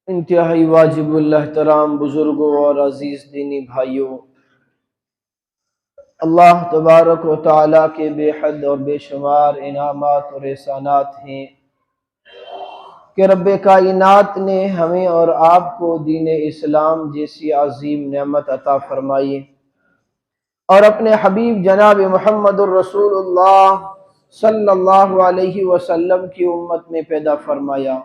انتہائی واجب الاحترام بزرگوں اور عزیز دینی بھائیوں، اللہ تبارک و تعالیٰ کے بے حد اور بے شمار انعامات اور احسانات ہیں کہ رب کائنات نے ہمیں اور آپ کو دین اسلام جیسی عظیم نعمت عطا فرمائی اور اپنے حبیب جناب محمد الرسول اللہ صلی اللہ علیہ وسلم کی امت میں پیدا فرمایا۔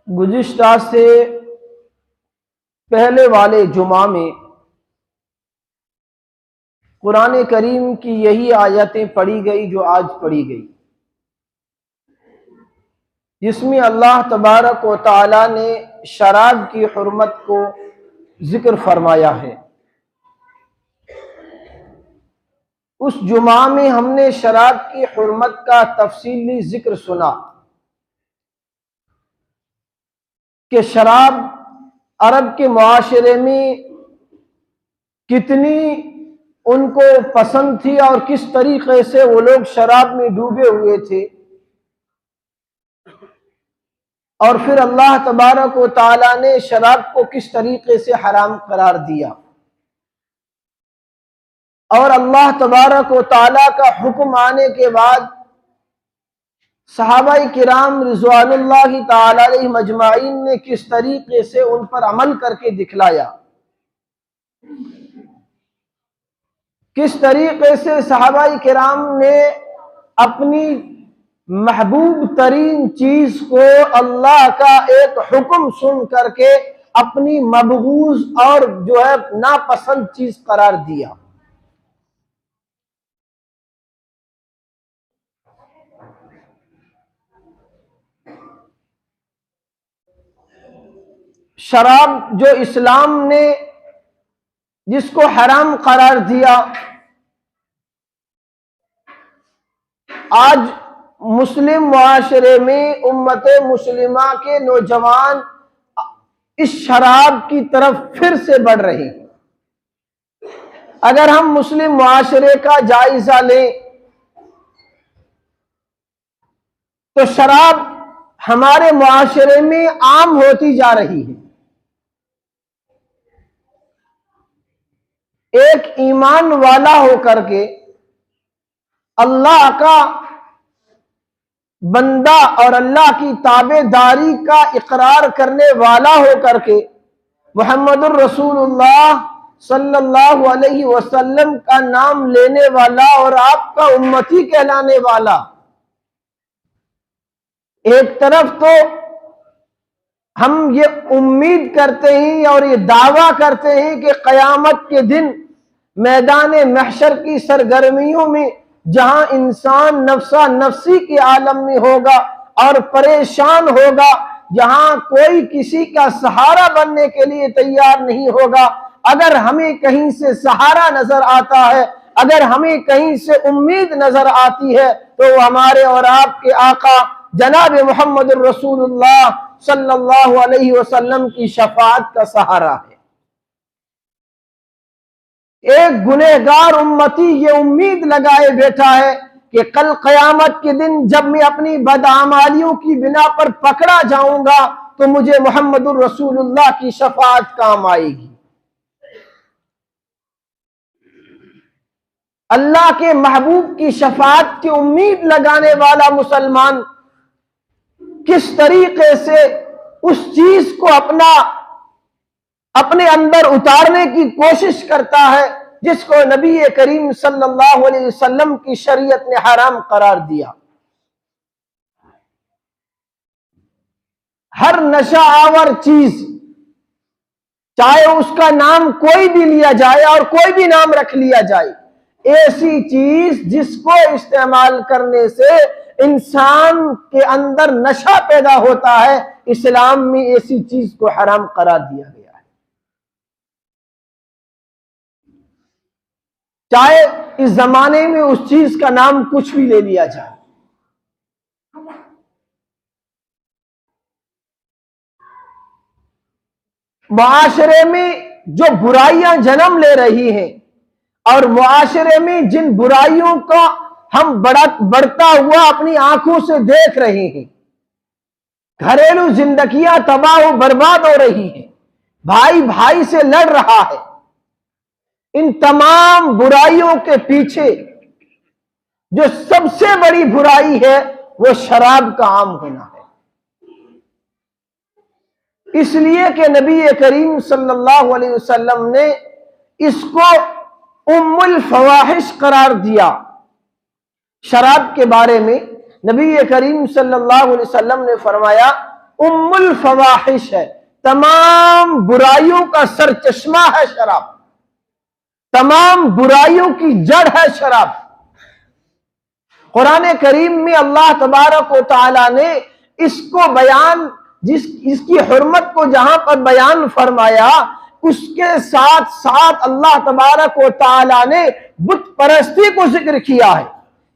گزشتہ سے پہلے والے جمعہ میں قرآن کریم کی یہی آیتیں پڑھی گئی جو آج پڑھی گئی، جس میں اللہ تبارک و تعالی نے شراب کی حرمت کو ذکر فرمایا ہے۔ اس جمعہ میں ہم نے شراب کی حرمت کا تفصیلی ذکر سنا کہ شراب عرب کے معاشرے میں کتنی ان کو پسند تھی اور کس طریقے سے وہ لوگ شراب میں ڈوبے ہوئے تھے، اور پھر اللہ تبارک و تعالی نے شراب کو کس طریقے سے حرام قرار دیا، اور اللہ تبارک و تعالی کا حکم آنے کے بعد صحابہ کرام رضوان اللہ تعالی علیہم اجمعین نے کس طریقے سے ان پر عمل کر کے دکھلایا، کس طریقے سے صحابہ کرام نے اپنی محبوب ترین چیز کو اللہ کا ایک حکم سن کر کے اپنی مبغوض اور جو ہے ناپسند چیز قرار دیا۔ شراب جو اسلام نے جس کو حرام قرار دیا، آج مسلم معاشرے میں امت مسلمہ کے نوجوان اس شراب کی طرف پھر سے بڑھ رہے ہیں۔ اگر ہم مسلم معاشرے کا جائزہ لیں تو شراب ہمارے معاشرے میں عام ہوتی جا رہی ہے۔ ایک ایمان والا ہو کر کے، اللہ کا بندہ اور اللہ کی تابع داری کا اقرار کرنے والا ہو کر کے، محمد الرسول اللہ صلی اللہ علیہ وسلم کا نام لینے والا اور آپ کا امتی کہلانے والا، ایک طرف تو ہم یہ امید کرتے ہیں اور یہ دعویٰ کرتے ہیں کہ قیامت کے دن میدان محشر کی سرگرمیوں میں جہاں انسان نفسا نفسی کے عالم میں ہوگا اور پریشان ہوگا، جہاں کوئی کسی کا سہارا بننے کے لیے تیار نہیں ہوگا، اگر ہمیں کہیں سے سہارا نظر آتا ہے، اگر ہمیں کہیں سے امید نظر آتی ہے تو وہ ہمارے اور آپ کے آقا جناب محمد الرسول اللہ صلی اللہ علیہ وسلم کی شفاعت کا سہارا ہے۔ ایک گنہگار امتی یہ امید لگائے بیٹھا ہے کہ کل قیامت کے دن جب میں اپنی بدعمالیوں کی بنا پر پکڑا جاؤں گا تو مجھے محمد الرسول اللہ کی شفاعت کام آئے گی۔ اللہ کے محبوب کی شفاعت کی امید لگانے والا مسلمان کس طریقے سے اس چیز کو اپنے اندر اتارنے کی کوشش کرتا ہے جس کو نبی کریم صلی اللہ علیہ وسلم کی شریعت نے حرام قرار دیا۔ ہر نشہ آور چیز، چاہے اس کا نام کوئی بھی لیا جائے اور کوئی بھی نام رکھ لیا جائے، ایسی چیز جس کو استعمال کرنے سے انسان کے اندر نشہ پیدا ہوتا ہے، اسلام میں ایسی چیز کو حرام قرار دیا گیا ہے۔ چاہے اس زمانے میں اس چیز کا نام کچھ بھی لے لیا جائے۔ معاشرے میں جو برائیاں جنم لے رہی ہیں اور معاشرے میں جن برائیوں کا ہم بڑھتا ہوا اپنی آنکھوں سے دیکھ رہے ہیں، گھریلو زندگیاں تباہ و برباد ہو رہی ہیں، بھائی بھائی سے لڑ رہا ہے۔ ان تمام برائیوں کے پیچھے جو سب سے بڑی برائی ہے وہ شراب کا عام ہونا ہے۔ اس لیے کہ نبی کریم صلی اللہ علیہ وسلم نے اس کو ام الفواحش قرار دیا۔ شراب کے بارے میں نبی کریم صلی اللہ علیہ وسلم نے فرمایا ام الفواحش ہے، تمام برائیوں کا سرچشمہ ہے شراب، تمام برائیوں کی جڑ ہے شراب۔ قرآن کریم میں اللہ تبارک و تعالی نے اس کو بیان، اس کی حرمت کو جہاں پر بیان فرمایا، اس کے ساتھ ساتھ اللہ تبارک و تعالی نے بت پرستی کو ذکر کیا ہے۔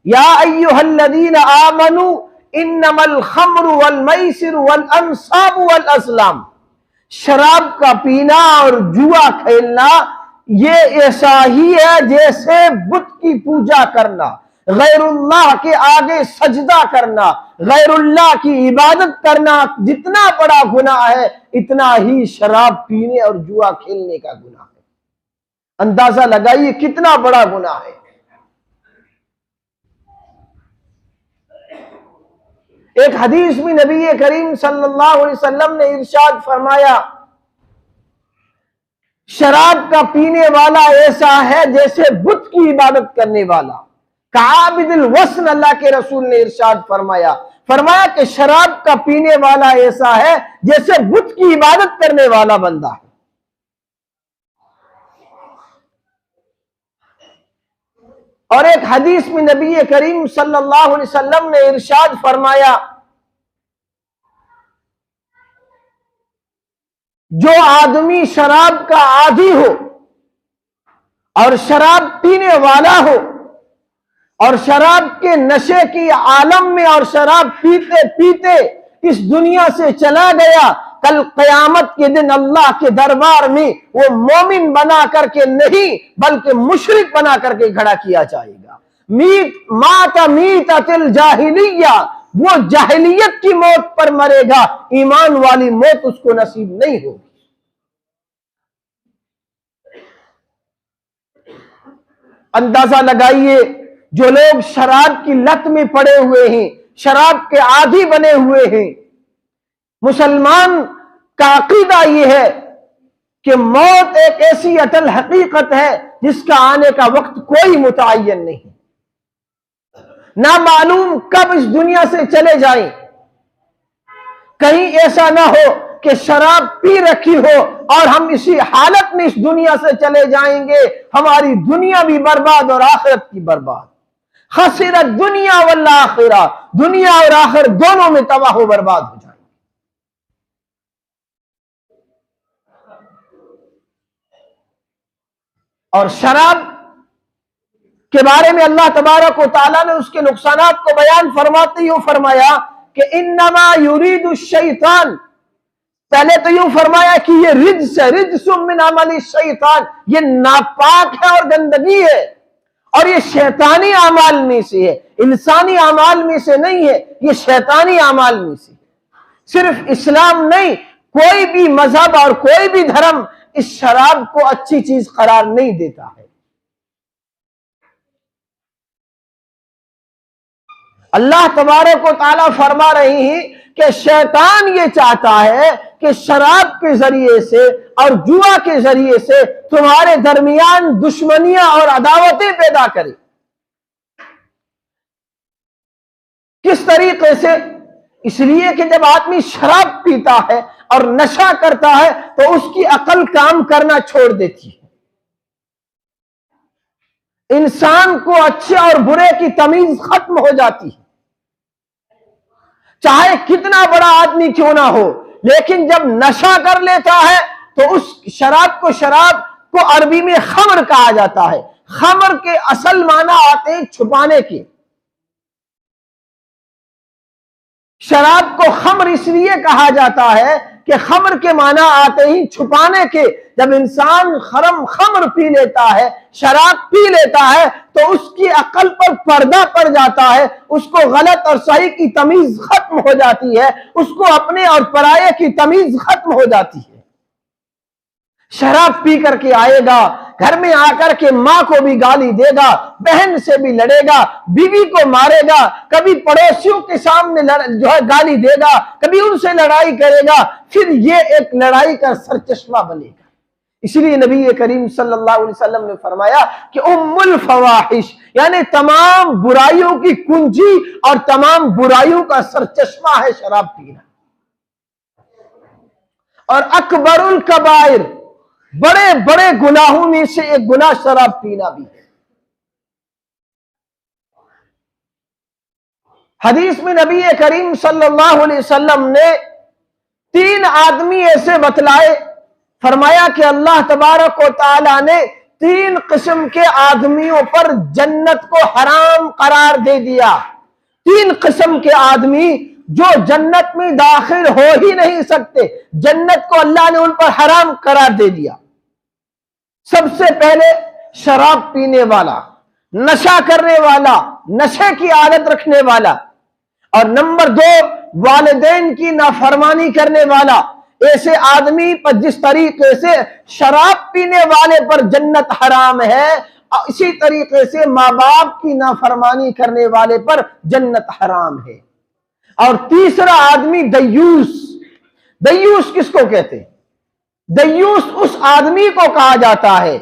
یا ایھا الذین آمنوا انما الخمر والمیسر والانصاب والازلام، شراب کا پینا اور جوا کھیلنا یہ ایسا ہی ہے جیسے بت کی پوجا کرنا، غیر اللہ کے آگے سجدہ کرنا، غیر اللہ کی عبادت کرنا جتنا بڑا گناہ ہے اتنا ہی شراب پینے اور جوا کھیلنے کا گناہ ہے۔ اندازہ لگائیے کتنا بڑا گناہ ہے۔ ایک حدیث میں نبی کریم صلی اللہ علیہ وسلم نے ارشاد فرمایا شراب کا پینے والا ایسا ہے جیسے بت کی عبادت کرنے والا، کعابد الوثن۔ اللہ کے رسول نے ارشاد فرمایا کہ شراب کا پینے والا ایسا ہے جیسے بت کی عبادت کرنے والا بندہ ہے۔ اور ایک حدیث میں نبی کریم صلی اللہ علیہ وسلم نے ارشاد فرمایا جو آدمی شراب کا عادی ہو اور شراب پینے والا ہو اور شراب کے نشے کی عالم میں اور شراب پیتے پیتے اس دنیا سے چلا گیا، کل قیامت کے دن اللہ کے دربار میں وہ مومن بنا کر کے نہیں بلکہ مشرک بنا کر کے کھڑا کیا جائے گا۔ مات میتۃ الجاہلیہ، وہ جاہلیت کی موت پر مرے گا، ایمان والی موت اس کو نصیب نہیں ہوگی۔ اندازہ لگائیے جو لوگ شراب کی لت میں پڑے ہوئے ہیں، شراب کے عادی بنے ہوئے ہیں، مسلمان کا عقیدہ یہ ہے کہ موت ایک ایسی اٹل حقیقت ہے جس کا آنے کا وقت کوئی متعین نہیں، نہ معلوم کب اس دنیا سے چلے جائیں۔ کہیں ایسا نہ ہو کہ شراب پی رکھی ہو اور ہم اسی حالت میں اس دنیا سے چلے جائیں گے، ہماری دنیا بھی برباد اور آخرت کی برباد۔ خسرت دنیا والآخرہ، دنیا اور آخرت دونوں میں تباہ و برباد ہو جائیں گے۔ اور شراب کے بارے میں اللہ تبارک و تعالیٰ نے اس کے نقصانات کو بیان فرماتے ہی فرمایا کہ انما یرید الشیطان، پہلے تو یوں فرمایا کہ یہ رجس ہے، رجس من عمل الشیطان، یہ ناپاک ہے اور گندگی ہے اور یہ شیطانی اعمال میں سے ہے، انسانی اعمال میں سے نہیں ہے، یہ شیطانی اعمال میں سے۔ صرف اسلام نہیں، کوئی بھی مذہب اور کوئی بھی دھرم اس شراب کو اچھی چیز قرار نہیں دیتا ہے۔ اللہ تبارک و تعالیٰ فرما رہے ہیں کہ شیطان یہ چاہتا ہے کہ شراب کے ذریعے سے اور جوا کے ذریعے سے تمہارے درمیان دشمنیاں اور عداوتیں پیدا کرے۔ کس طریقے سے؟ اس لیے کہ جب آدمی شراب پیتا ہے اور نشہ کرتا ہے تو اس کی عقل کام کرنا چھوڑ دیتی ہے، انسان کو اچھے اور برے کی تمیز ختم ہو جاتی ہے، چاہے کتنا بڑا آدمی کیوں نہ ہو، لیکن جب نشہ کر لیتا ہے تو اس شراب کو عربی میں خمر کہا جاتا ہے۔ خمر کے اصل معنی آتے ہیں چھپانے کے۔ شراب کو خمر اس لیے کہا جاتا ہے کہ خمر کے معنی آتے ہی چھپانے کے. جب انسان خمر پی لیتا ہے، شراب پی لیتا ہے، تو اس کی عقل پر پردہ پڑ جاتا ہے، اس کو غلط اور صحیح کی تمیز ختم ہو جاتی ہے، اس کو اپنے اور پرائے کی تمیز ختم ہو جاتی ہے. شراب پی کر کے آئے گا، گھر میں آ کر کے ماں کو بھی گالی دے گا، بہن سے بھی لڑے گا، بیوی کو مارے گا، کبھی پڑوسیوں کے سامنے گالی دے گا، کبھی ان سے لڑائی کرے گا. پھر یہ ایک لڑائی کا سرچشمہ بنے گا. اس لیے نبی کریم صلی اللہ علیہ وسلم نے فرمایا کہ ام الفواحش، یعنی تمام برائیوں کی کنجی اور تمام برائیوں کا سرچشمہ ہے شراب پینا. اور اکبر الکبائر، بڑے بڑے گناہوں میں سے ایک گناہ شراب پینا بھی ہے. حدیث میں نبی کریم صلی اللہ علیہ وسلم نے 3 آدمی ایسے بتلائے، فرمایا کہ اللہ تبارک و تعالی نے 3 قسم کے آدمیوں پر جنت کو حرام قرار دے دیا. 3 قسم کے آدمی جو جنت میں داخل ہو ہی نہیں سکتے، جنت کو اللہ نے ان پر حرام قرار دے دیا. سب سے پہلے شراب پینے والا، نشہ کرنے والا، نشے کی عادت رکھنے والا. اور نمبر 2 والدین کی نافرمانی کرنے والا. ایسے آدمی پر جس طریقے سے شراب پینے والے پر جنت حرام ہے، اسی طریقے سے ماں باپ کی نافرمانی کرنے والے پر جنت حرام ہے. اور تیسرا آدمی دیوس. دیوس کس کو کہتے ہیں؟ دیوس اس آدمی کو کہا جاتا ہے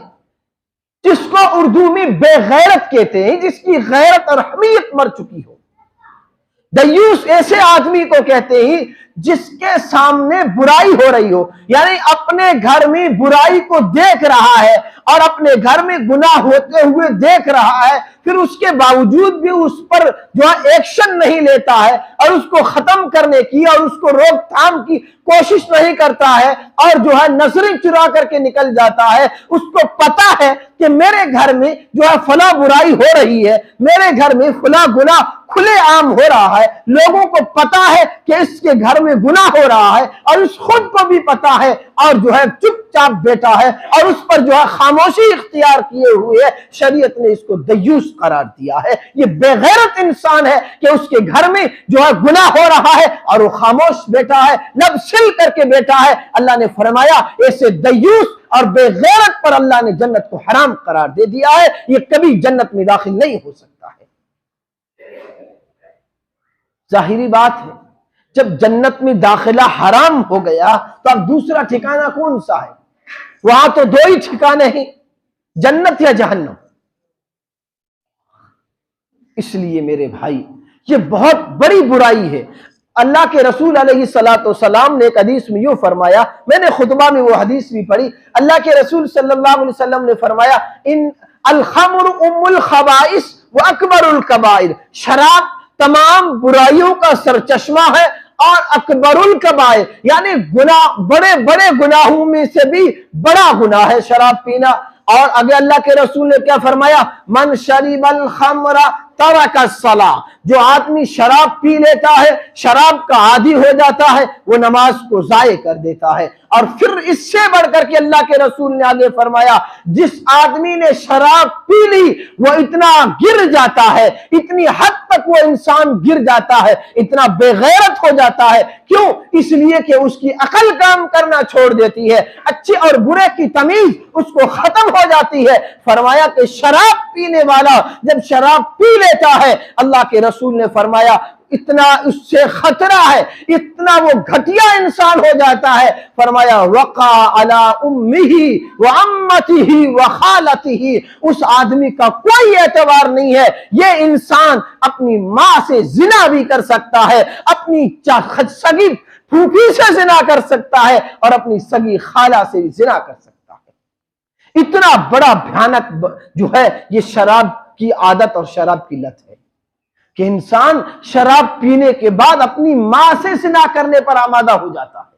جس کو اردو میں بے غیرت کہتے ہیں، جس کی غیرت اور حمیت مر چکی ہو. دیوس ایسے آدمی کو کہتے ہیں جس کے سامنے برائی ہو رہی ہو، یعنی اپنے گھر میں برائی کو دیکھ رہا ہے اور اپنے گھر میں گناہ ہوتے ہوئے دیکھ رہا ہے، پھر اس کے باوجود بھی اس پر جو ہے ایکشن نہیں لیتا ہے اور اس کو ختم کرنے کی اور اس کو روک تھام کی کوشش نہیں کرتا ہے، اور جو ہے نظریں چرا کر کے نکل جاتا ہے. اس کو پتا ہے کہ میرے گھر میں جو ہے فلاں برائی ہو رہی ہے، میرے گھر میں فلاں گناہ کھلے عام ہو رہا ہے، لوگوں کو پتا ہے کہ اس کے گھر میں گناہ ہو رہا ہے، اور اس خود کو بھی پتا ہے، اور جو ہے چپ چاپ بیٹا ہے اور اس پر جو ہے خاموشی اختیار کیے ہوئے شریعت نے اس کو دیوس قرار دیا ہے. یہ بے غیرت انسان ہے کہ اس کے گھر میں جو ہے گناہ ہو رہا ہے اور وہ خاموش بیٹا ہے، لب سل کر کے بیٹا ہے. اللہ نے فرمایا ایسے دیوس اور بے غیرت پر اللہ نے جنت کو حرام قرار دے دیا ہے، یہ کبھی جنت میں داخل نہیں ہو سکتا ہے. ظاہری بات ہے جب جنت میں داخلہ حرام ہو گیا تو اب دوسرا ٹھکانہ کون سا ہے؟ وہاں تو 2 ہی ٹھکانے ہیں، جنت یا جہنم. اس لیے میرے بھائی یہ بہت بڑی برائی ہے. اللہ کے رسول علیہ السلام نے ایک حدیث میں یوں فرمایا، میں نے خطبہ میں وہ حدیث بھی پڑھی. اللہ کے رسول صلی اللہ علیہ وسلم نے فرمایا ان الخمر ام الخبائث واکبر الکبائر، شراب تمام برائیوں کا سرچشمہ ہے اور اکبر الکبائر یعنی گناہ، بڑے بڑے گناہوں میں سے بھی بڑا گناہ ہے شراب پینا. اور آگے اللہ کے رسول نے کیا فرمایا؟ من شرب الخمر ترک الصلاۃ، جو آدمی شراب پی لیتا ہے، شراب کا عادی ہو جاتا ہے، وہ نماز کو ضائع کر دیتا ہے. اور پھر اس سے بڑھ کر کے اللہ کے رسول نے آگے فرمایا جس آدمی نے شراب پی لی وہ اتنا گر جاتا ہے، اتنی حد تک وہ انسان گر جاتا ہے، اتنا بے غیرت ہو جاتا ہے. کیوں؟ اس لیے کہ اس کی عقل کام کرنا چھوڑ دیتی ہے، اچھے اور برے کی تمیز اس کو ختم ہو جاتی ہے. فرمایا کہ شراب پینے والا جب شراب پی لیتا ہے، اللہ کے رسول نے فرمایا اتنا اس سے خطرہ ہے، اتنا وہ گھٹیا انسان ہو جاتا ہے. فرمایا وقع علی امہ وعمتہ وخالتہ، اس آدمی کا کوئی اعتبار نہیں ہے. یہ انسان اپنی ماں سے زنا بھی کر سکتا ہے، اپنی سگی پھوپھی سے زنا کر سکتا ہے اور اپنی سگی خالہ سے بھی زنا کر سکتا ہے. اتنا بڑا بھیانک جو ہے یہ شراب کی عادت اور شراب کی لت ہے کہ انسان شراب پینے کے بعد اپنی ماں سے زنا کرنے پر آمادہ ہو جاتا ہے.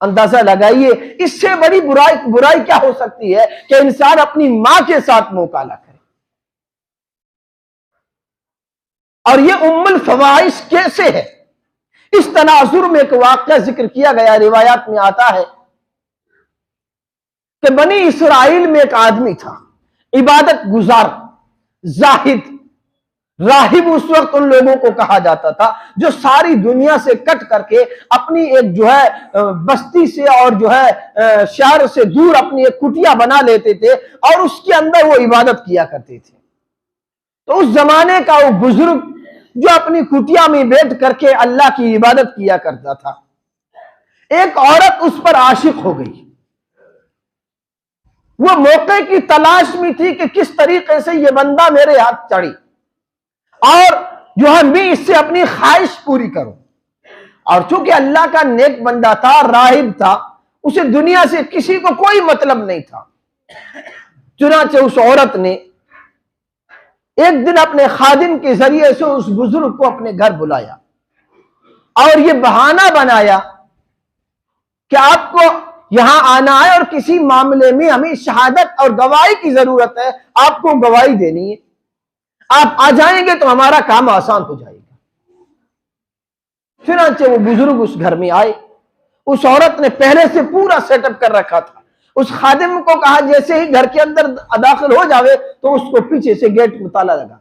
اندازہ لگائیے اس سے بڑی برائی کیا ہو سکتی ہے کہ انسان اپنی ماں کے ساتھ مکالمہ کرے. اور یہ ام الفواحش کیسے ہے؟ اس تناظر میں ایک واقعہ ذکر کیا گیا، روایات میں آتا ہے کہ بنی اسرائیل میں ایک آدمی تھا، عبادت گزار، زاہد، راہب اس وقت ان لوگوں کو کہا جاتا تھا جو ساری دنیا سے کٹ کر کے اپنی ایک جو ہے بستی سے اور جو ہے شہر سے دور اپنی ایک کٹیا بنا لیتے تھے اور اس کے اندر وہ عبادت کیا کرتے تھے۔ تو اس زمانے کا وہ بزرگ جو اپنی کٹیا میں بیٹھ کر کے اللہ کی عبادت کیا کرتا تھا، ایک عورت اس پر عاشق ہو گئی۔ وہ موقع کی تلاش میں تھی کہ کس طریقے سے یہ بندہ میرے ہاتھ چڑھی اور جو ہے میں اس سے اپنی خواہش پوری کروں۔ اور چونکہ اللہ کا نیک بندہ تھا، راہب تھا، اسے دنیا سے کسی کو کوئی مطلب نہیں تھا۔ چنانچہ اس عورت نے ایک دن اپنے خادم کے ذریعے سے اس بزرگ کو اپنے گھر بلایا اور یہ بہانہ بنایا کہ آپ کو یہاں آنا ہے اور کسی معاملے میں ہمیں شہادت اور گواہی کی ضرورت ہے، آپ کو گواہی دینی ہے، آپ آ جائیں گے تو ہمارا کام آسان ہو جائے گا۔ چنانچہ وہ بزرگ اس گھر میں آئے۔ اس عورت نے پہلے سے پورا سیٹ اپ کر رکھا تھا۔ اس خادم کو کہا جیسے ہی گھر کے اندر داخل ہو جاوے تو اس کو پیچھے سے گیٹ میں تالا لگا،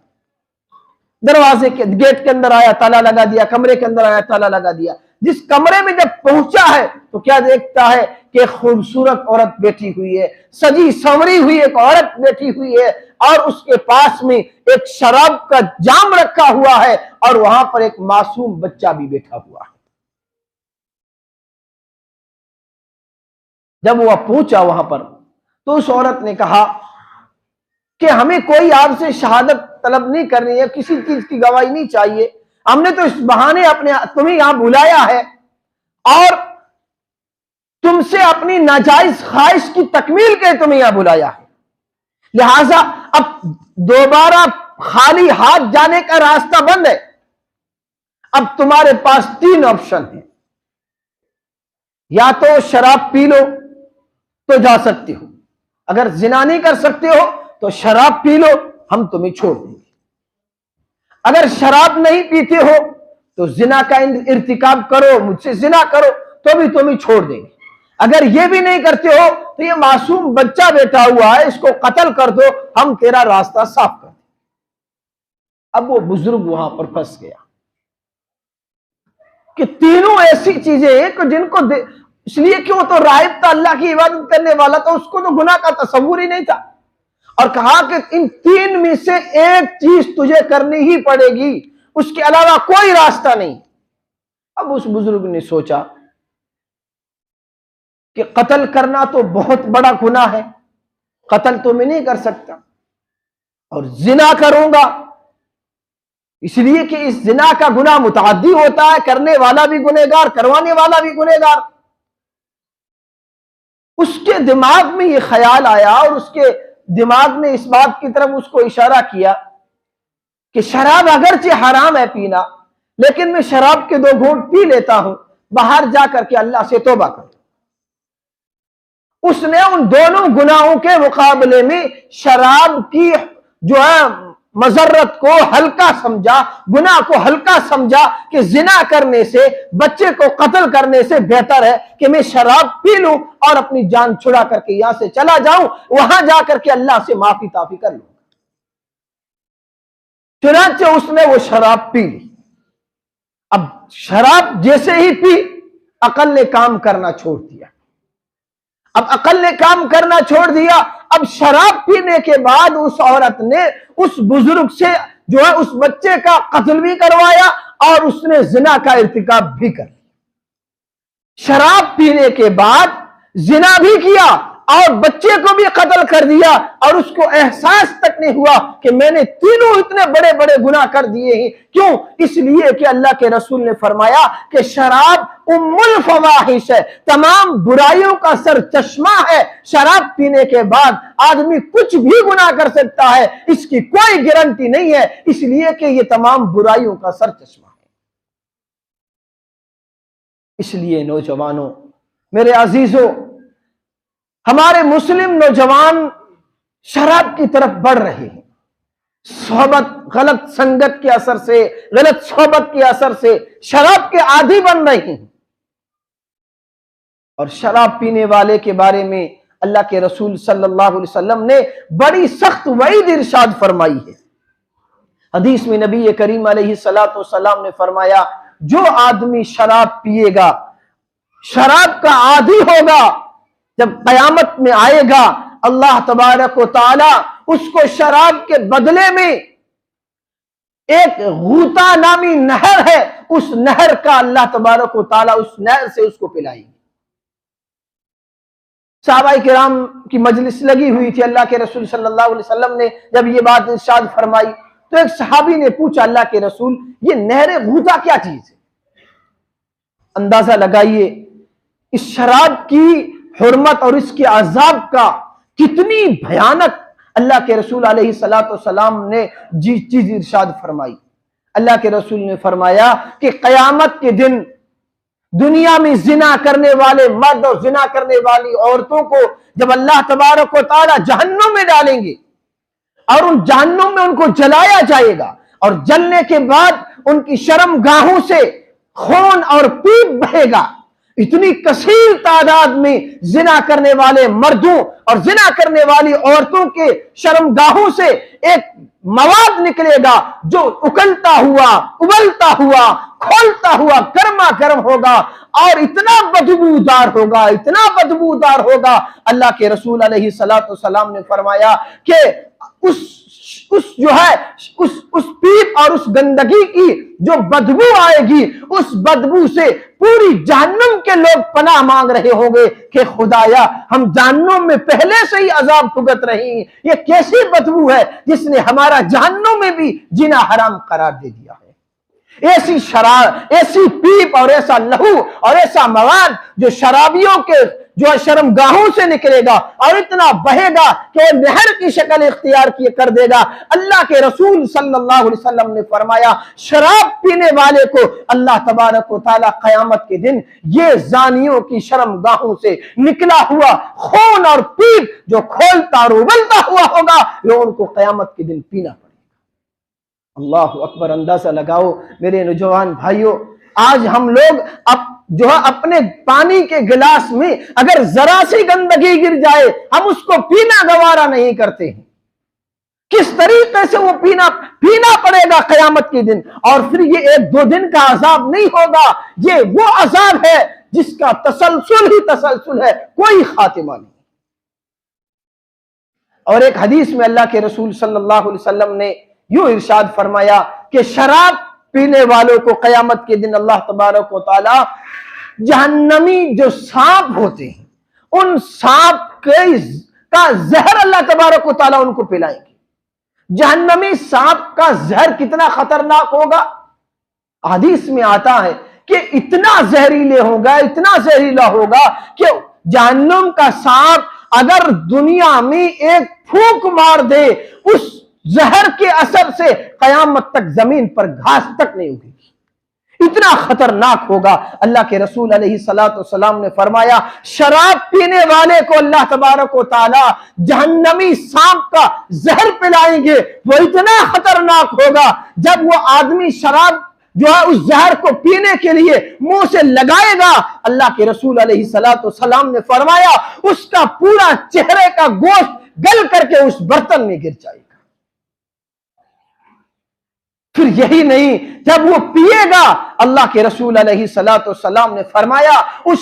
دروازے کے گیٹ کے اندر آیا، تالا لگا دیا، کمرے کے اندر آیا، تالا لگا دیا۔ جس کمرے میں جب پہنچا ہے تو کیا دیکھتا ہے کہ خوبصورت عورت بیٹھی ہوئی ہے، سجی سنوری ہوئی ایک عورت بیٹھی ہوئی ہے اور اس کے پاس میں ایک شراب کا جام رکھا ہوا ہے اور وہاں پر ایک معصوم بچہ بھی بیٹھا ہوا ہے۔ جب وہ پہنچا وہاں پر تو اس عورت نے کہا کہ ہمیں کوئی آپ سے شہادت طلب نہیں کرنی ہے، کسی چیز کی گواہی نہیں چاہیے، ہم نے تو اس بہانے تمہیں یہاں بلایا ہے اور تم سے اپنی ناجائز خواہش کی تکمیل کے تمہیں یہاں بلایا ہے، لہذا اب دوبارہ خالی ہاتھ جانے کا راستہ بند ہے۔ اب تمہارے پاس 3 آپشن ہیں، یا تو شراب پی لو تو جا سکتے ہو، اگر زنا نہیں کر سکتے ہو تو شراب پی لو، ہم تمہیں چھوڑ دیں گے، اگر شراب نہیں پیتے ہو تو زنا کا ارتکاب کرو، مجھ سے زنا کرو تو بھی تمہیں چھوڑ دیں گے، اگر یہ بھی نہیں کرتے ہو تو یہ معصوم بچہ بیٹھا ہوا ہے، اس کو قتل کر دو، ہم تیرا راستہ صاف کر دیں۔ اب وہ بزرگ وہاں پر پھنس گیا کہ تینوں ایسی چیزیں ہیں کہ جن کو اس لیے کہ وہ تو راہب تھا، اللہ کی عبادت کرنے والا تھا، اس کو تو گناہ کا تصور ہی نہیں تھا، اور کہا کہ ان 3 میں سے ایک چیز تجھے کرنی ہی پڑے گی، اس کے علاوہ کوئی راستہ نہیں۔ اب اس بزرگ نے سوچا کہ قتل کرنا تو بہت بڑا گناہ ہے، قتل تو میں نہیں کر سکتا، اور زنا کروں گا، اس لیے کہ اس زنا کا گناہ متعدی ہوتا ہے، کرنے والا بھی گنہگار، کروانے والا بھی گنہگار۔ اس کے دماغ میں یہ خیال آیا اور اس کے دماغ نے اس بات کی طرف اس کو اشارہ کیا کہ شراب اگرچہ حرام ہے پینا، لیکن میں شراب کے 2 گھونٹ پی لیتا ہوں، باہر جا کر کے اللہ سے توبہ کروں۔ اس نے ان دونوں گناہوں کے مقابلے میں شراب کی جو ہے مضرت کو ہلکا سمجھا، گناہ کو ہلکا سمجھا کہ زنا کرنے سے، بچے کو قتل کرنے سے بہتر ہے کہ میں شراب پی لوں اور اپنی جان چھڑا کر کے یہاں سے چلا جاؤں، وہاں جا کر کے اللہ سے معافی تعافی کر لوں۔ چنانچہ اس نے وہ شراب پی لی۔ اب شراب جیسے ہی پی، عقل نے کام کرنا چھوڑ دیا۔ اب عقل نے کام کرنا چھوڑ دیا، اب شراب پینے کے بعد اس عورت نے اس بزرگ سے جو ہے اس بچے کا قتل بھی کروایا اور اس نے زنا کا ارتکاب بھی کر لیا۔ شراب پینے کے بعد زنا بھی کیا اور بچے کو بھی قتل کر دیا، اور اس کو احساس تک نہیں ہوا کہ میں نے تینوں اتنے بڑے بڑے گناہ کر دیے ہیں۔ کیوں؟ اس لیے کہ اللہ کے رسول نے فرمایا کہ شراب ام الفواحش ہے، تمام برائیوں کا سر چشمہ ہے۔ شراب پینے کے بعد آدمی کچھ بھی گناہ کر سکتا ہے، اس کی کوئی گارنٹی نہیں ہے، اس لیے کہ یہ تمام برائیوں کا سر چشمہ ہے۔ اس لیے نوجوانوں، میرے عزیزوں، ہمارے مسلم نوجوان شراب کی طرف بڑھ رہے ہیں، صحبت غلط سنگت کے اثر سے، غلط صحبت کے اثر سے شراب کے عادی بن رہی ہیں۔ اور شراب پینے والے کے بارے میں اللہ کے رسول صلی اللہ علیہ وسلم نے بڑی سخت وعید ارشاد فرمائی ہے۔ حدیث میں نبی کریم علیہ الصلوۃ والسلام نے فرمایا، جو آدمی شراب پیے گا، شراب کا عادی ہوگا، جب قیامت میں آئے گا اللہ تبارک و تعالی اس کو شراب کے بدلے میں ایک غوطہ نامی نہر ہے، اس نہر کا اللہ تبارک و تعالی اس نہر سے اس کو پلائے گی۔ صحابہ کرام کی مجلس لگی ہوئی تھی، اللہ کے رسول صلی اللہ علیہ وسلم نے جب یہ بات ارشاد فرمائی تو ایک صحابی نے پوچھا، اللہ کے رسول یہ نہر غوطہ کیا چیز ہے؟ اندازہ لگائیے اس شراب کی حرمت اور اس کے عذاب کا کتنی بھیانک اللہ کے رسول علیہ الصلوۃ والسلام نے چیز ارشاد فرمائی۔ اللہ کے رسول نے فرمایا کہ قیامت کے دن دنیا میں زنا کرنے والے مرد اور زنا کرنے والی عورتوں کو جب اللہ تبارک و تعالی جہنم میں ڈالیں گے اور ان جہنم میں ان کو جلایا جائے گا، اور جلنے کے بعد ان کی شرم گاہوں سے خون اور پیپ بہے گا، اتنی کثیر تعداد میں زنا کرنے والے مردوں اور زنا کرنے والی عورتوں کے شرم گاہوں سے ایک مواد نکلے گا جو اکلتا ہوا، ابلتا ہوا، کھولتا ہوا گرما گرم ہوگا اور اتنا بدبودار ہوگا، اتنا بدبودار ہوگا۔ اللہ کے رسول علیہ الصلوۃ والسلام نے فرمایا کہ اس پیپ اور اس گندگی کی جو بدبو آئے گی، اس بدبو سے پوری جہنم کے لوگ پناہ مانگ رہے ہوں گے کہ خدایا ہم جہنم میں پہلے سے ہی عذاب بھگت رہے ہیں، یہ کیسی بدبو ہے جس نے ہمارا جہنم میں بھی جنا حرام قرار دے دیا ہے۔ ایسی شراب، ایسی پیپ اور ایسا لہو اور ایسا مواد جو شرابیوں کے جو شرم گاہوں سے نکلے گا اور اتنا بہے گا کہ وہ نہر کی شکل اختیار کیے کر دے گا۔ اللہ کے رسول صلی اللہ علیہ وسلم نے فرمایا شراب پینے والے کو اللہ تبارک و تعالی قیامت کے دن یہ زانیوں کی شرم گاہوں سے نکلا ہوا خون اور پیپ جو کھولتا اور ابلتا ہوا ہوگا، وہ ان کو قیامت کے دن پینا پڑے گا۔ اللہ اکبر! اندازہ لگاؤ میرے نوجوان بھائیوں، آج ہم لوگ جو ہے اپنے پانی کے گلاس میں اگر ذرا سی گندگی گر جائے ہم اس کو پینا گوارا نہیں کرتے ہیں۔ کس طریقے سے وہ پینا پڑے گا قیامت کے دن، اور پھر یہ ایک دو دن کا عذاب نہیں ہوگا، یہ وہ عذاب ہے جس کا تسلسل ہی تسلسل ہے، کوئی خاتمہ نہیں۔ اور ایک حدیث میں اللہ کے رسول صلی اللہ علیہ وسلم نے یوں ارشاد فرمایا کہ شراب پینے والوں کو قیامت کے دن اللہ تبارک و تعالی جہنمی جو سانپ ہوتے ہیں ان سانپ کا زہر اللہ تبارک و تعالی ان کو پلائیں گے۔ جہنمی سانپ کا زہر کتنا خطرناک ہوگا، حدیث میں آتا ہے کہ اتنا زہریلے ہوگا، اتنا زہریلا ہوگا کہ جہنم کا سانپ اگر دنیا میں ایک پھونک مار دے اس زہر کے اثر سے قیامت تک زمین پر گھاس تک نہیں اگے گی، اتنا خطرناک ہوگا۔ اللہ کے رسول علیہ الصلوۃ والسلام نے فرمایا شراب پینے والے کو اللہ تبارک و تعالی جہنمی سانپ کا زہر پلائیں گے، وہ اتنا خطرناک ہوگا جب وہ آدمی شراب جو ہے اس زہر کو پینے کے لیے منہ سے لگائے گا، اللہ کے رسول علیہ الصلوۃ والسلام نے فرمایا اس کا پورا چہرے کا گوشت گل کر کے اس برتن میں گر جائے گا۔ پھر یہی نہیں، جب وہ پیے گا اللہ کے رسول علیہ الصلوۃ والسلام نے فرمایا اس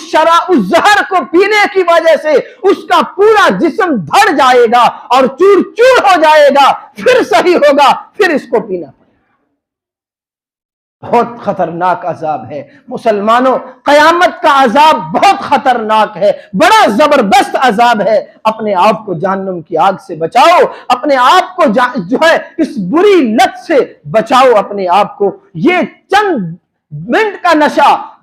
زہر کو پینے کی وجہ سے اس کا پورا جسم دھڑ جائے گا اور چور چور ہو جائے گا، پھر صحیح ہوگا، پھر اس کو پینا پڑے گا۔ بہت خطرناک عذاب ہے مسلمانوں، قیامت کا عذاب بہت خطرناک ہے، بڑا زبردست عذاب ہے۔ اپنے آپ کو جہنم کی آگ سے بچاؤ، اپنے آپ کو جو ہے اس بری لت سے بچاؤ اپنے آپ کو۔ یہ چند منٹ کا نشہ